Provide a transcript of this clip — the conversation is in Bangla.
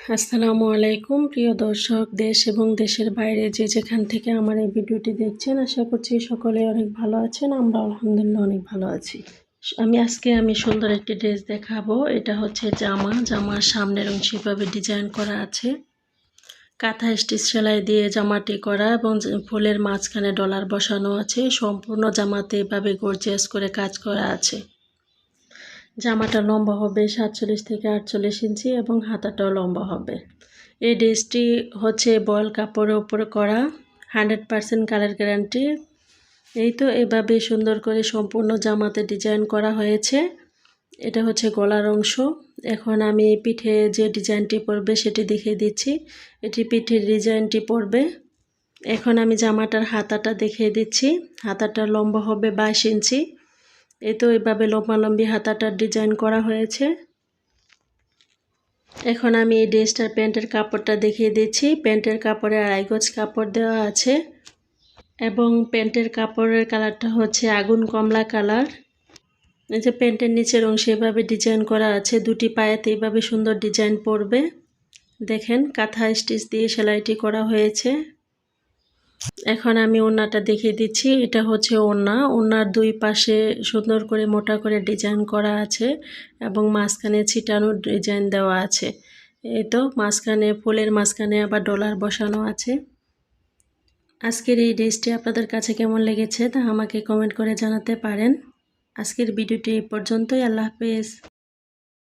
আসসালামু আলাইকুম প্রিয় দর্শক, দেশ এবং দেশের বাইরে যে যেখান থেকে আমার এই ভিডিওটি দেখছেন, আশা করছি সকলে অনেক ভালো আছেন। আমরা আলহামদুলিল্লাহ অনেক ভালো আছি। আমি সুন্দর একটি ড্রেস দেখাবো। এটা হচ্ছে জামার সামনের অংশ এভাবে ডিজাইন করা আছে, কাঁথা স্টিচ সেলাই দিয়ে জামাটি করা এবং ফুলের মাঝখানে ডলার বসানো আছে। সম্পূর্ণ জামাতে এভাবে গর্জিয়াস করে কাজ করা আছে। জামাটা লম্বা হবে 47 থেকে 48 ইঞ্চি এবং হাতাটাও লম্বা হবে। এই ড্রেসটি হচ্ছে বয়েল কাপড়ের উপরে করা, 100% কালার গ্যারান্টি। এই তো এভাবে সুন্দর করে সম্পূর্ণ জামাতে ডিজাইন করা হয়েছে। এটা হচ্ছে গলার অংশ। এখন আমি পিঠে যে ডিজাইনটি পড়বে সেটি দেখিয়ে দিচ্ছি। এটি পিঠের ডিজাইনটি পড়বে। এখন আমি জামাটার হাতাটা দেখিয়ে দিচ্ছি। হাতাটা লম্বা হবে 22 ইঞ্চি। এই তো এভাবে লম্বালম্বি হাতাটার ডিজাইন করা হয়েছে। এখন আমি এই ড্রেসটার প্যান্টের কাপড়টা দেখিয়ে দিচ্ছি। প্যান্টের কাপড়ে 2.5 গজ কাপড় দেওয়া আছে এবং প্যান্টের কাপড়ের কালারটা হচ্ছে আগুন কমলা কালার। এই যে প্যান্টের নিচের অংশে এভাবে ডিজাইন করা আছে, দুটি পায়েতে এভাবে সুন্দর ডিজাইন পড়বে। দেখেন কাঁথা স্টিচ দিয়ে সেলাইটি করা হয়েছে। এখন আমি ওড়নাটা দেখিয়ে দিচ্ছি। এটা হচ্ছে ওড়নার দুই পাশে সুন্দর করে মোটা করে ডিজাইন করা আছে এবং মাঝখানে ছিটানো ডিজাইন দেওয়া আছে। এই তো মাঝখানে ফুলের মাঝখানে আবার ডলার বসানো আছে। আজকের এই ড্রেসটি আপনাদের কাছে কেমন লেগেছে তা আমাকে কমেন্ট করে জানাতে পারেন। আজকের ভিডিওটি এই পর্যন্তই। আল্লাহ হাফেজ।